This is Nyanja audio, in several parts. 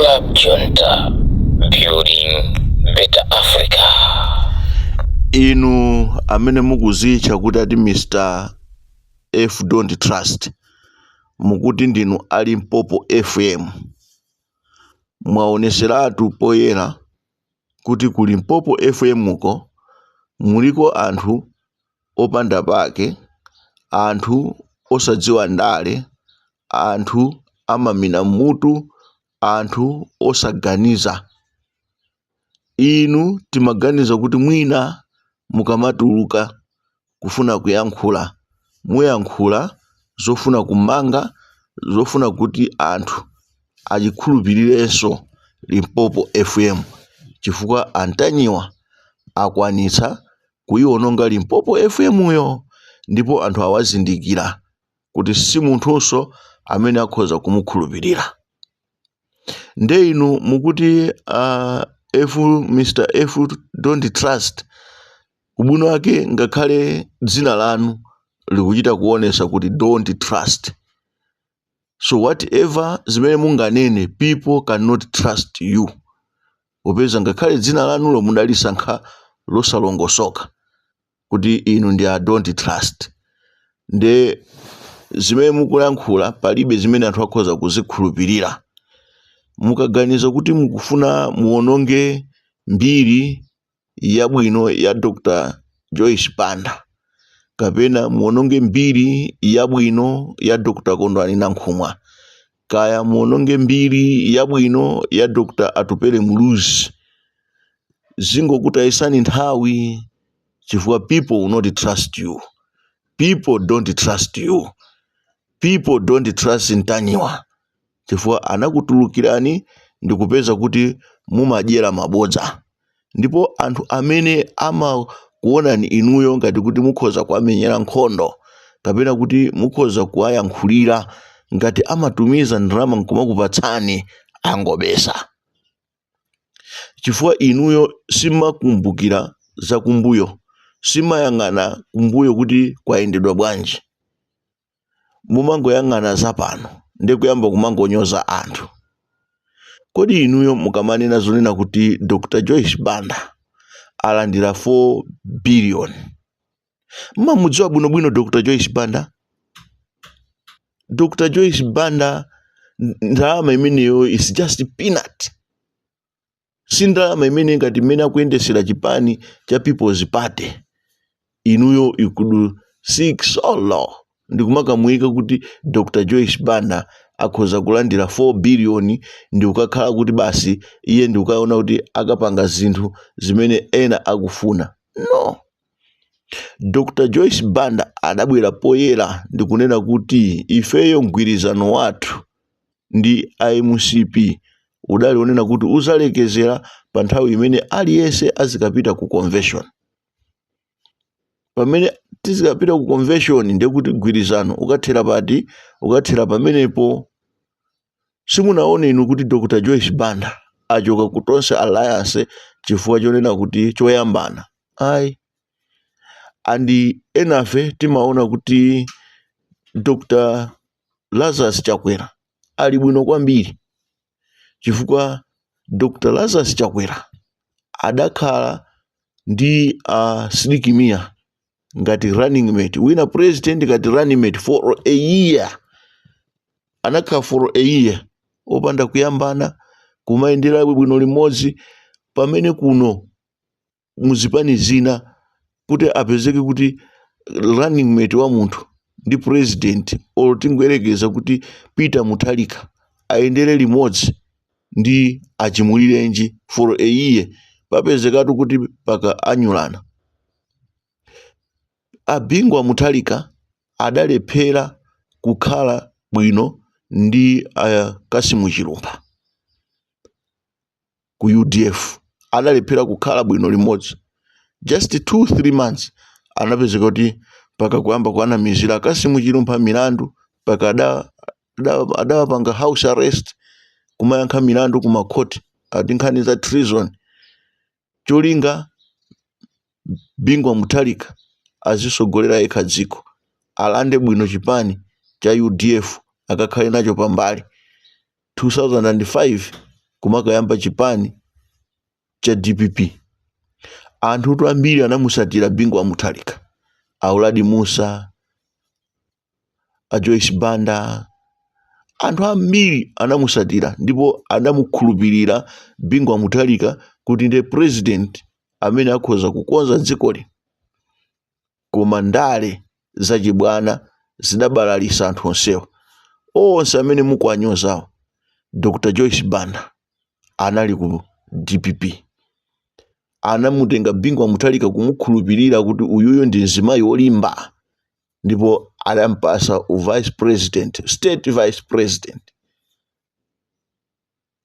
Club Junta, building better Africa. Inu amene mukuzicha kuti ati Mr. F don't trust. Mukuti ndinu ali Mpopo FM. Mwaoneseratu poyera kuti kuli Mpopo FM muko muliko anthu opanda pake, anthu osadziwa ndale, anthu amamina mutu, anthu osaganiza. Inu timaganiza kuti mwina mukamatuluka kufuna kuyankhula, muyankhula zofuna kumanga, zofuna kuti anthu achikhulupirirenso Limpopo FM, chifukwa antanyiwa akwanitsa kuyiwononga Limpopo FM yo, ndipo anthu awazindikira kuti si munthunso amene akhoza kumukhulupirira. Nde inu mukuti Mr. F don't trust, ubwino wake ngakhale dzina lanu likuchita kuonesa kuti don't trust. So whatever zimene munganene, people cannot trust you. Popeza ngakhale dzina lanulo mudalisankha losalongosoka kuti inu ndi don't trust. Nde zimene mukulankhula palibe zimene anthu akhoza kuzikhulupirira. Mukaganiza kuti mukufuna muononge mbiri yabwino ya Dr. Joyce Banda, kapena muononge mbiri yabwino ya Dr. Kondwani Nankhumwa, kaya muononge mbiri yabwino ya Dr. Atupele Muluzi, zingokutayisani nthawi, chifukwa people will not trust you. People don't trust you. People don't trust ntanyiwa, chifukwa anakutulukirani ndikupeza kuti mumadyera mabodza. Ndipo anthu amene amakuonani inuyo ngati kuti mukhoza kuamenyera nkhondo, kapena kuti mukhoza kuwayankhulira ngati amatumiza ndalama nkumakupatsani, angobesa. Chifukwa inuyo simakumbukira za kumbuyo, simayang'ana kumbuyo kuti kwayendedwa bwanji, mumangoyang'ana zapano ndikuyamba kumangonyoza anthu. Kodi inuyo mukamanena zonena kuti Dr. Joyce Banda alandira 4 billion, mudziwa bwinobwino Dr. Joyce Banda? Dr. Joyce Banda ndalama imeneyo is just peanut. Si ndalama imene ngati mmene akuyendesera chipani cha People's Party inuyo ikudu 6 all ndikumakamuyika kuti Dr. Joyce Banda akhoza kulandira 4 billion ndi ukakhala kuti basi iye ndi ukaona kuti akapanga zinthu zimene ena akufuna. No. Dr. Joyce Banda adabwera poyera ndikunena kuti ifeyo mgwirizano wathu ndi IMCP udali onena kuti uzalekezera pa nthawi imene aliyense azikapita ku convention. Pamene tizikapita ku convention ndekuti mgwirizano ukathera pati, ukathera pamenepo. Simunaone inu kuti Dr. Joyce Banda achoka ku Tonse Alliance chifukwa chonena kuti choyambana. Ayi. Andi enafe timaona kuti Dr. Lazarus Chakwera ali bwino kwambiri, chifukwa Dr. Lazarus Chakwera adakhala ndi Sidikimia ngati running mate, wina president ngati running mate for a year. Anakhala for a year opanda kuyambana, kumayendera bwino limodzi. Pamene kuno muzipani zina kuti apezeke kuti running mate wa munthu ndi president otingwerekeza kuti Peter Mutharika ayendere limodzi ndi achimulirenji for a year, papezekatu kuti paka anyulana. Abingwa Mutharika adalephera kukhala bwino ndi Kasimu Chilumba ku UDF, adalephera kukhala bwino limodzi. Just 2-3 months anapezeka kuti paka kuyamba kuanamizira Kasimu Chilumba milandu, paka adawapanga house arrest, kumayankha milandu kuma court ati nkhani za treason. Cholinga Bingwa Mutharika azisogolera yekha dziko, alande bwino chipani cha UDF akakhale nacho pambali. 2005 kumakayamba chipani cha DPP. Anthu ambiri anamusatira Bingu wa Mutharika, Auladi Musa, a Joyce Banda, anthu ambiri anamusatira ndipo anamukhulupirira Bingu wa Mutharika kuti ndiye president amene akhoza kukonza dzikoli. Koma ndale zachibwana zidabalalisa anthu onsewa. Onse amene mukuwanyozawo, Dr. Joyce Banda anali ku DPP. Anamutenga Bingu wa Mutharika kumukhulupirira kuti uyuyo ndi mzimayi wolimba, ndipo adampasa vice president, state vice president.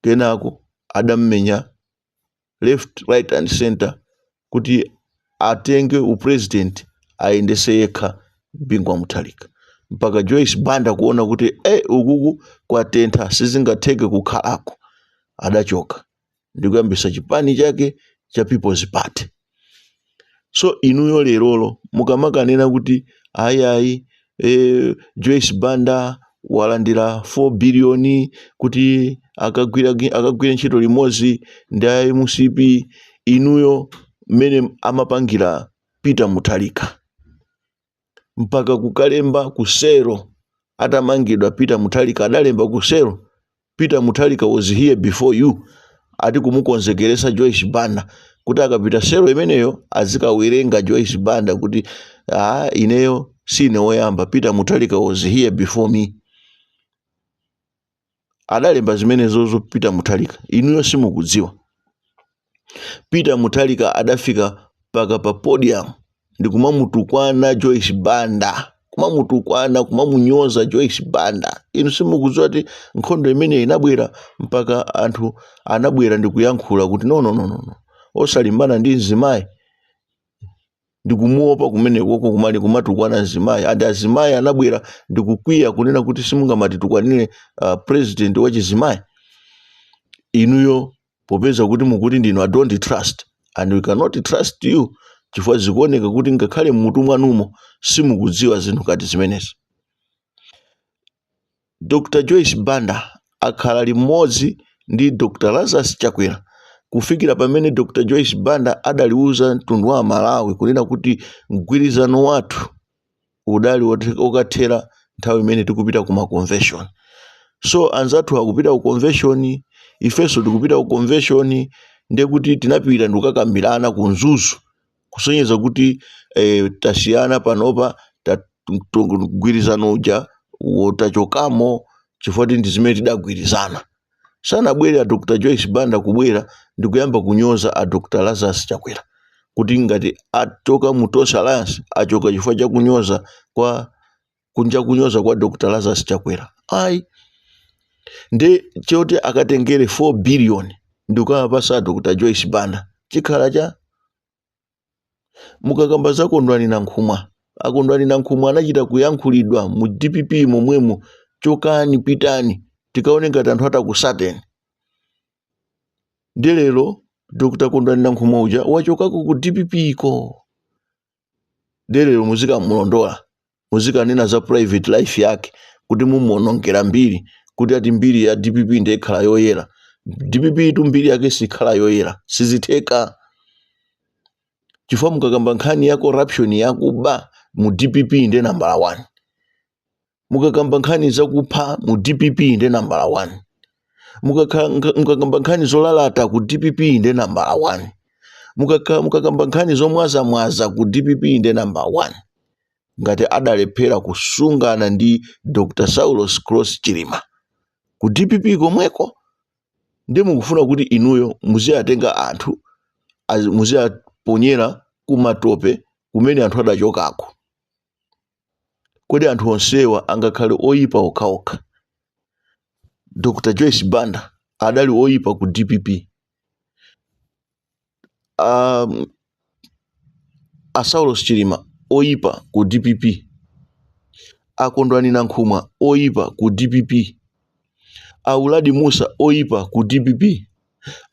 Kenako adammenya left, right and center kuti atenge upresident ayendese yekha Bingu wa Mutharika, mpaka Joyce Banda kuona kuti ukuku kwatentha sizingatheke kukhalako, adachoka ndikuyambisa chipani chake cha People's Party. So inuyo lerolo mukamakanena kuti ayayi Joyce Banda walandira 4 billion kuti akagwira ntchito limodzi ndi musipi, inuyo mmene amapangira Peter Mutharika mpaka kukalemba kusero atamangidwa Peter Mutharika adalemba kusero Peter Mutharika was here before you, ati kumukonzekeresa Joyce Banda kuti akapita sero imeneyo azikawerenga Joyce Banda kuti ineyo sine woyamba, Peter Mutharika was here before me. Adalemba zimenezozo Peter Mutharika, inuyo simukudziwa. Peter Mutharika adafika paka pa podium ndi kumamutukwana Joyce Banda, kumamunyoza Joyce Banda. Inu simukudziwa kuti nkhondo imene inabwera mpaka anthu anabwera ndi kuyankhula kuti no, osalimbana ndi mzimayi, ndikumuopa kumeneko kumali kumatukwana mzimayi. Andi azimayi anabwera ndikukwiya kunena kuti simungamatitukwanire president wa chizimayi. Inuyo popeza kuti mukuti ndinu I don't trust and we cannot trust you, chifukwa zikuoneka kuti ngakhale mmutu mwanumo simukudziwa zinthu ngati zimenezi. Dr. Joyce Banda akhala limodzi ndi Dr. Lazarus Chakwera kufikira pamene Dr. Joyce Banda adaliuza mtundu wa Malawi kunena kuti mgwirizano wathu udali okathera nthawi imene tikupita kuma convention. So anzathu akupita ku convention, ifeso tikupita ku convention, ndiye kuti tinapita ndikukakambirana ku nzuzu kusonyeza kuti tasiyana panopa mgwirizano uja wotachokamo chifukwa ndi zimene tidagwirizana. Sanabwere a Dr. Joyce Banda kubwera ndikuyamba kunyoza a Dr. Lazarus Chakwera kuti ngati atoka mu Tonse Alliance achoka chifukwa cha kunyoza kwa Dr. Lazarus Chakwera. Nde choti akatengere 4 billion ndikukapasa Dr. Joyce Banda chikhala cha mukakamba za Kondwani na Nkhumwa. Akondwani na Nkhumwa anachita kuyankhulidwa mu DPP momwemo, chokani pitani tikaone ngati anthu atakusateni. Lero Dr. Kondwani na Nkhumwa uja wachokako ku DPP iko. Lero muzikamulondola, muzikanena za private life yake kuti mumonongera mbiri kuti ati mbiri ya DPP ndiye khala yoyera. DPP tu mbiri yake sikhala yoyera, sizitheka. Chifukwa mukakamba nkhani ya corruption yakuba mu DPP ndiye number 1. Mukakamba nkhani za kupha mu DPP ndiye number 1. Mukakamba nkhani zolalata ku DPP ndiye number 1. Mukakamba nkhani zomwaza ku DPP ndiye number 1. Ngati adalephera kusungana ndi Dr. Saulos Cross Chilima ku DPP komweko, ndiye mukufuna kuti inuyo muziyatenga anthu muziyaponyera kumatope kumene anthu adachokako. Kodi anthu onsewa angakhale oyipa okhaokha? Dr. Joyce Banda adali oyipa ku DPP. Saulos Chilima oyipa ku DPP. Akondwani na Nkhumwa oyipa ku DPP. Auladi Musa oyipa ku DPP.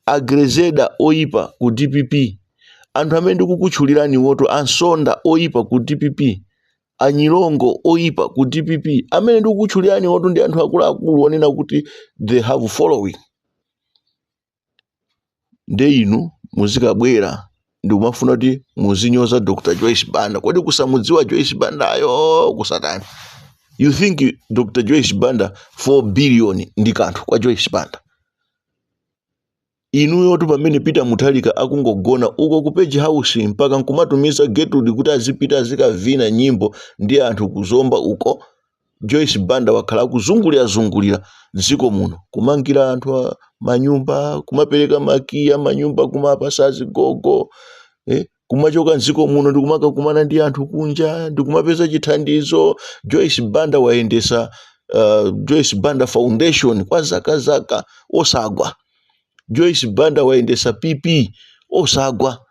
Agrezeda oyipa ku DPP. Anthu amene ndikukutchulirani woto ansonda oyipa ku DPP. Anyilongo oyipa ku DPP. Amene ndikukutchulirani woto ndi anthu akuluakulu onena kuti they have following. nde inu muzikabwera ndi kumafuna kuti muzinyoza Dr. Joyce Banda. Kodi kusamudziwa Joyce Banda ayo kusatani? You think Dr. Joyce Banda 4 billion ndi kanthu kwa Joyce Banda? Inuyo tu pamene Peter Mutharika akungogona uko ku Page House mpaka nkumatumiza Gertrude kuti azipita azikavina nyimbo ndi anthu kuzomba uko, Joyce Banda wakhala kuzungulira dziko muno kumangira anthu manyumba, kumapereka makiya manyumba, kumapasa zigogo, kumachoka dziko muno ndikumaka kumana ndi anthu kunja ndikumapeza chithandizo. Joyce Banda waendesa Joyce Banda Foundation kwa zaka osagwa. Joyce Banda waendesa PP osagwa.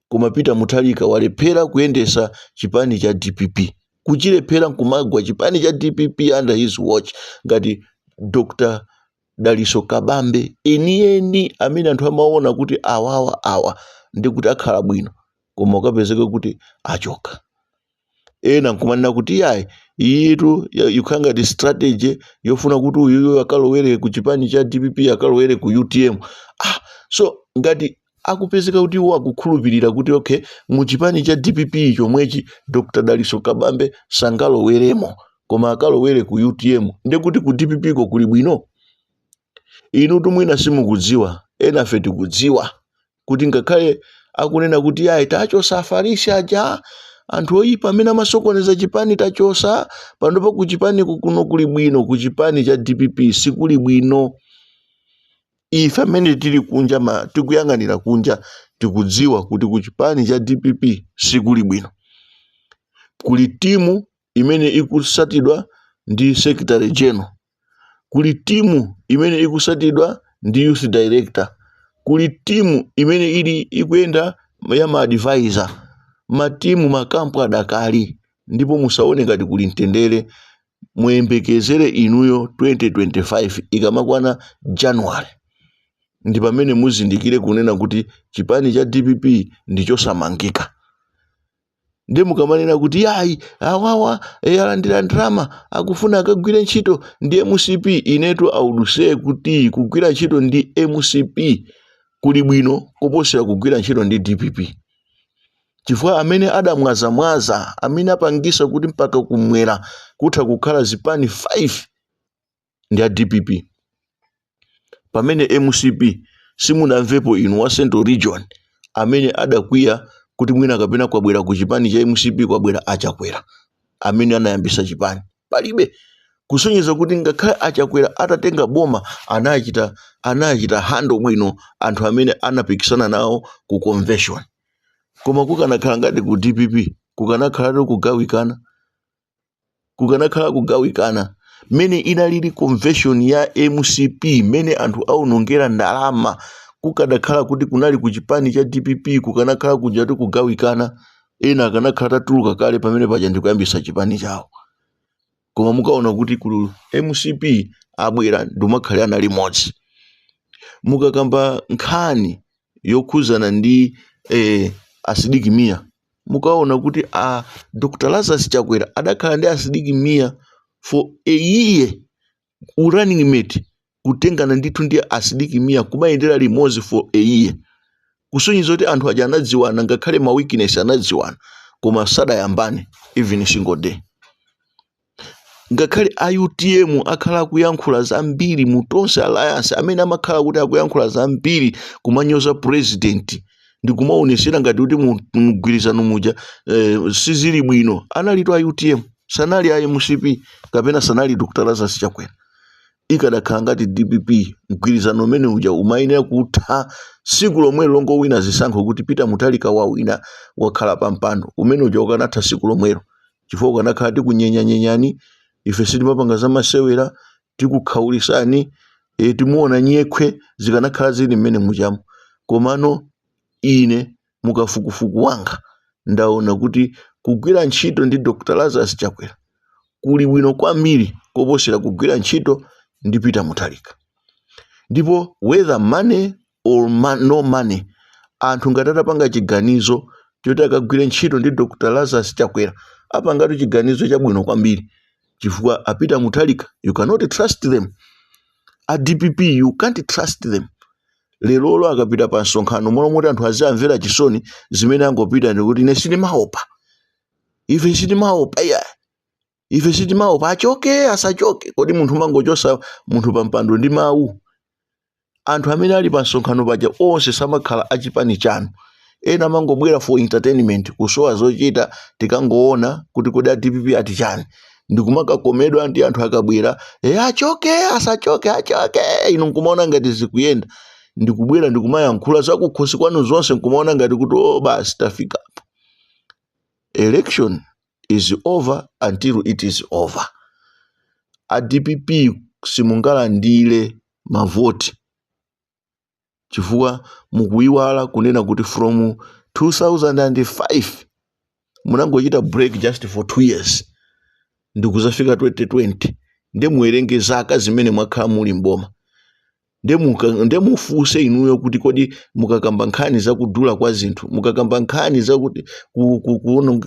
Koma Peter Mutharika walephera kuyendesa chipani cha DPP, kuchilephera nkumagwa chipani cha DPP under his watch. Ngati Dr. Daliso Kabambe enieni amene anthu amaona kuti awa ndi kuti akhala bwino, koma ukapezeka kuti achoka. Ena nkumanena kuti yayi yitu yukhala ngati strategy yofuna kuti uyu akalowere ku chipani cha DPP akalowere ku UTM. So ngati akupezeka kuti iwo akukhulupirira kuti okay mu chipani cha DPP chomwechi Dr. Daliso Kabambe sangaloweremo koma akalowere ku UTM, ndi kuti ku DPP ko kuli bwino. Inu tumwina simukudziwa, ena fe tikudziwa kuti ngakhale akunena kuti yayi tachosa Afarisi aja anthu oyipa amene amasokoneza chipani tachosa, panopa ku chipani kuno kuli bwino, ku chipani cha DPP sikuli bwino. Ife amene tili kunja tikuyang'anira kunja tikudziwa kuti ku chipani cha DPP sikuli bwino. Kuli timu imene ikusatidwa ndi secretary general, kuli timu imene ikusatidwa ndi youth director, kuli timu imene ili ikuyenda ya ma-advisor, matimu makampu adakali. Ndipo musaone ngati kuli mtendere, muyembekezere inuyo 2025 ikamakwana January ndi pamene muzindikire kunena kuti chipani cha DPP ndichosamangika. Ndi mukamanena kuti yayi awawa alandira ndrama akufuna akagwire ntchito ndi MCP, inetu auduse kuti kugwira ntchito ndi MCP kuli bwino kuposera kugwira ntchito ndi DPP. Chifukwa amene adamwazamwaza, amene apangisa kuti mpaka kumwera kutha kukhala zipani 5 ndi a DPP. Pamene MCP simunamvepo inu wa Central Region amene adakwiya kuti mwina kapena kwabwera ku chipani cha MCP kwabwera Chakwera amene anayambisa chipani. Palibe kusonyeza kuti ngakhale Chakwera atatenga boma anachita hando bwino anthu amene anapikisana nawo ku convention. Koma kukanakhala ngati ku DPP kukanakhala kugawikana mene inalili convention ya MCP mene anthu aunongera ndalama, kukanakhala kuti kunali ku chipani cha DPP kukanakhala kujatu kugawikana, ena akanakhala tatuluka kale pamene paja ndikuyambisa chipani chawo. Koma mukaona kuti ku MCP abwera ndimakhale ana limodzi. Mukakamba nkhani yokhuzana ndi asidiki miya, mukaona kuti Dr. Lazarus Chakwera adakhala ndi asidiki miya for a year, running mate kutengana ndithu ndi asidiki miya kumayendera limodzi for a year. Kusonyeza kuti anthu aja anadziwana, ngakhale ma weakness anadziwana, koma sadayambane even single day. Ngakhale UTM akhala kuyankhula zambiri mu Tonse Alliance amene amakhala kuti akuyankhula zambiri kumanyoza president ndi kumaonesera ngati kuti mugwirizano muja sizili bwino, analitu UTM, sanali a MCP kapena sanali Dr. Lazarus Chakwera. Ikadakhala ngati DPP mgwirizano umene uja umayenera kutha siku lomwe longowina zisankho kuti Peter Mutharika wawina wakhala pa mpando umene uja ukanatha siku lomwero. Chifukwa ukanakhala tikunyenyanyenyani, ife sitimapanga za masewera, tikukhaulisani, timuona nyekhwe zikanakhala zili mmene mujamu. Komano ine mukafukufuku wanga ndaona kuti kugwira ntchito ndi Dr. Lazarus Chakwera kuli bwino kwambiri koposera kugwira ntchito ndi Peter Mutharika. Ndipo whether money or no money, anthu ngati atapanga chiganizo choti akagwire ntchito ndi Dr. Lazarus Chakwera apangatu chiganizo chabwino kwambiri. Chifukwa a Peter Mutharika you cannot trust them, a DPP you can't trust them. Lerolo akapita pa msonkhano mono moti anthu azamvera chisoni zimene angopita ndikuti ine sitimaopa. Ife sitimaopa iya. Ife sitimaopa achoke asachoke. Kodi munthu mangochosa munthu pa mpando ndi mawu. Anthu amene ali pa msonkhano paja onse samakhala achipani chanu. Ena mangobwera for entertainment kusowa zochita tikangoona kuti kodi DPP ati chani. Ndikumakakomedwa ndi anthu akabwera achoke asachoke achoke inu nkumaona ngati zikuyenda. Ndikubwera ndikumayankhula zakukhosi kwanu zonse nkumaona ngati kuti basi tafika. Election is over until it is over. A DPP simungalandire mavoti chifukwa mukuiwala kunena kuti from 2005 munangochita break just for 2 years ndikuzafika 2020 ndemuwerenge zaka zimene mwakhala muli mboma ndemufuse inuyo kuti kodi mukakamba nkhani zakudula kwa zinthu, mukakamba nkhani zakuti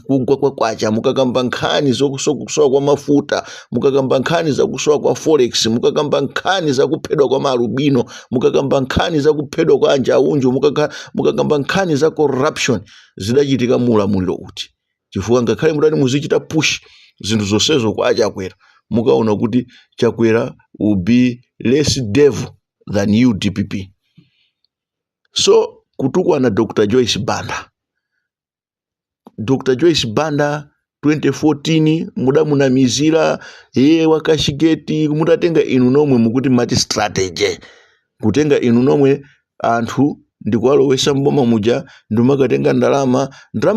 kugwa kwa kwacha, mukakamba nkhani zokusowa kwa mafuta, mukakamba nkhani zakusowa kwa forex, mukakamba nkhani zakuphedwa kwa marubino, mukakamba nkhani zakuphedwa kwa anjaunju, mukakamba nkhani za corruption, zidachitika mulamuliro uti. Chifukwa ngakhale mutati muzichita push zinthu zonsezo kwa Chakwera, mukaona kuti Chakwera will be less devil than you DPP. So kutukwa na Dr. Joyce Banda. Dr. Joyce Banda 2014 muda munamizira wakashigeti mutatenga inu nomwe mukuti mati strategy. Kutenga inu nomwe anthu ndikwalowesa mboma muja ndumakatenga ndalama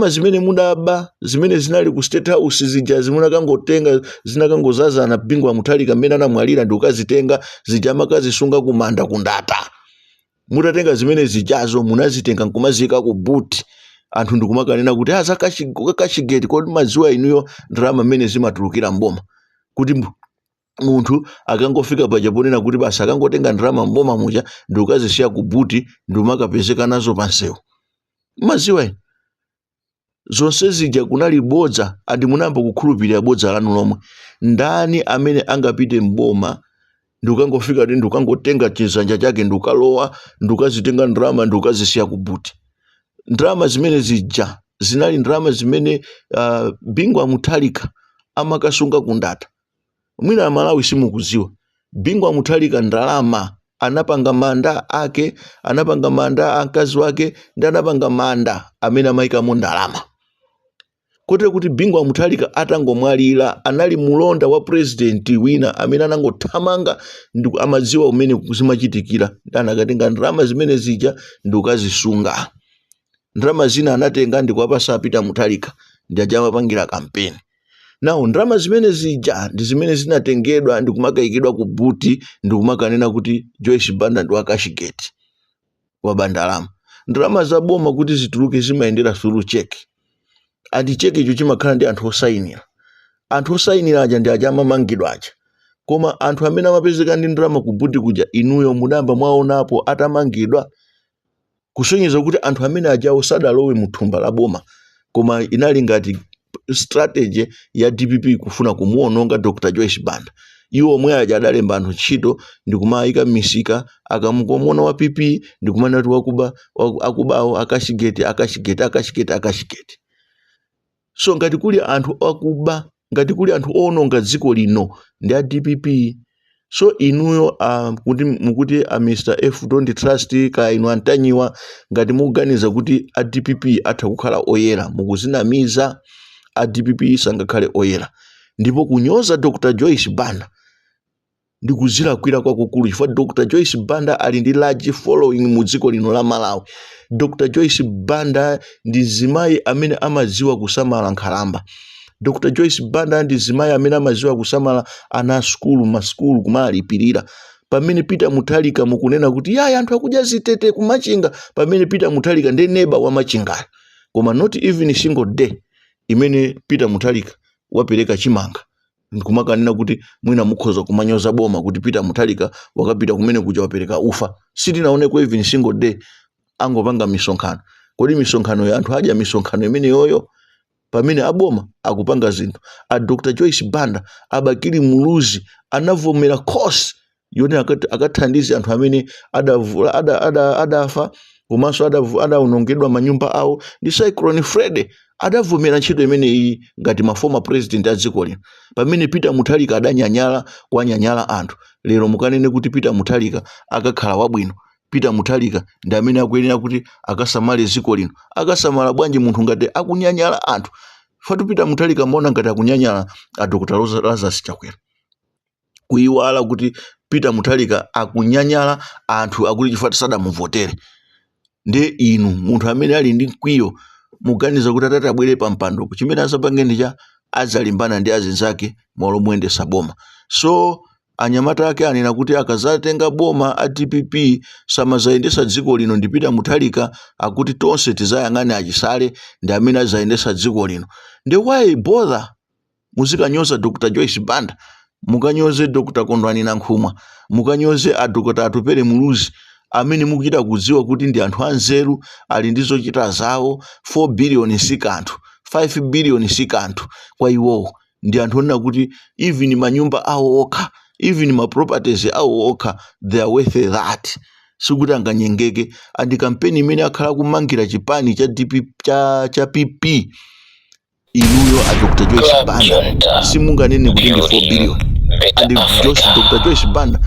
zimene mudaba zimene zinali ku State House zija zimunakangotenga zinakangozazana bingwa Muthalika amene anamwalira ndikazitenga zija makazisunga kumanda kundata. Mutatenga zimene zijazo munazitenga nkumazika ku buti. Anthu ndikumakanena kuti zakashigeti kodi maziwa inuyo ndalama mene zimatulukira mboma. Kuti munthu akangofika paja ponena kuti basa akangotenga ndalama mboma muja ndikazisiya ku buti ndimakapezeka nazo pansewu. Maziwa zonse zija kunali bodza andi munamba kukhulupirira bodza lanu lomwe. Ndani amene angapite mboma ndikangofika kuti ndikangotenga chizanja chake ndikalowa ndikazitenga ndalama ndikazisiya ku buti. Ndalama zimene zija zinali ndalama zimene bingwa Muthalika amakasunga kundata. Mwina Malawi simukuziwa bingwa Muthalika ndalama anapanga manda ake, anapanga manda akazi wake, ndi anapanga manda amene amayikamo ndalama. Kote kuti bingwa Muthalika atangomwalira anali mulonda wa president wina amene anangothamanga ndiku amadziwa umene kuzimachitikira anakatenga ndalama zimene zija ndikukazisunga. Ndalama zina anatenga ndikuwapasa apita Muthalika ndi ajama pangira kampeni. Now ndalama zimene zija ndi zimene zinatengedwa ndikumakayikidwa ku buti ndikumakanena kuti Joyce Banda ndi wakashigeti wa bandalama. Ndalama za boma kuti zituluke zimayendera through check. Andi check icho chimakhala ndi anthu osayinira. Anthu osayinira aja ndi aja amamangidwa aja. Koma anthu amene amapezeka ndi ndalama ku buti kuja inuyo mudamba mwaonapo atamangidwa. Kusonyeza kuti anthu amene aja osadalowe muthumba la boma. Koma inali ngati strategy ya DPP kufuna kumuononga Dr. Joyce Banda. Iwo omwe aja adalemba anthu ntchito ndikumayika misika akamukomona wa PP ndikumana kuti akubawo akashigeti. So ngati kuli anthu akuba, ngati kuli anthu ononga dziko lino ndi a DPP. So inuyo kuti mukuti Mr. F don't trust ka inu antanyiwa ngati mukuganiza kuti a DPP atha kukhala oyera mukuzinamiza. A DPP sangakhale oyera. Ndipo kunyoza Dr. Joyce Banda ndikuzira kwira kwakukulu chifukwa Dr. Joyce Banda ali ndi large following mu dziko lino la Malawi. Dr. Joyce Banda ndi zimayi amene amadziwa kusamala nkhalamba. Dr. Joyce Banda ndi zimayi amene amadziwa kusamala ana skulu maskulu kumalipirira. Pamene Peter Muthalika mukunena kuti yaya anthu akudya zitete kumachinga, pamene Peter Muthalika ndi neighbor wa machinga. Koma not even a single day imene Peter Muthalika wapereka chimanga ndikumakanena kuti mwina mukhoza kumanyoza boma kuti Peter Muthalika wakapita kumene kuja wapereka ufa. Sitinaoneko even single day angopanga misonkhano. Kodi misonkhano ya anthu adya misonkhano imene yoyo pamene aboma akupanga zinthu. A Dr. Joyce Banda abakili muluzi anavomera course yoti akathandize anthu amene adafa komanso adawonongedwa manyumba awo. Ndi Cyclone Freddy adavomera ntchito imeneyi ngati ma former president a dziko lino. Pamene Peter Mutharika adanyanyala wanyanyala anthu, lero mukanene kuti Peter Mutharika akakhala wabwino. Peter Mutharika ndi amene akuyenera kuti akasamale dziko lino. Akasamala bwanji munthu ngati akunyanyala anthu? Fatu Peter Mutharika maona ngati akunyanyala a Dr. Lazarus Chakwera. Kuyiwala kuti Peter Mutharika akunyanyala anthu akuti chifukwa sadamuvotere. Nde inu munthu amene ali ndi mkwiyo muganiza kuti atati abwere pa mpando chimene azapange ndicha azalimbana ndi azinzake malo moyendesa boma. So anyamata ake anena kuti akazatenga boma a DPP samazayendesa dziko lino ndi Peter Mutharika, akuti tonse tizayang'ane achisale ndi amene azayendesa dziko lino. Nde why bother muzikanyoza Dr. Joyce Banda, mukanyoze Dr. Kondwani Nankhumwa, mukanyoze a Dr. Atupele Muluzi amene mukuchita kudziwa kuti ndi anthu anzeru ali ndi zochita zawo. 4 billion si kanthu, 5 billion si kanthu kwa iwowo. Ndi anthu onena kuti even manyumba awo okha, even ma properties awo okha, they are worth that. Sikuti anganyengeke. Andi kampeni imene akhala kumangira chipani cha PP inuyo a Dr. Joyce Banda simunganene kuti ndi 4 billion. Andi Dr. Joyce Banda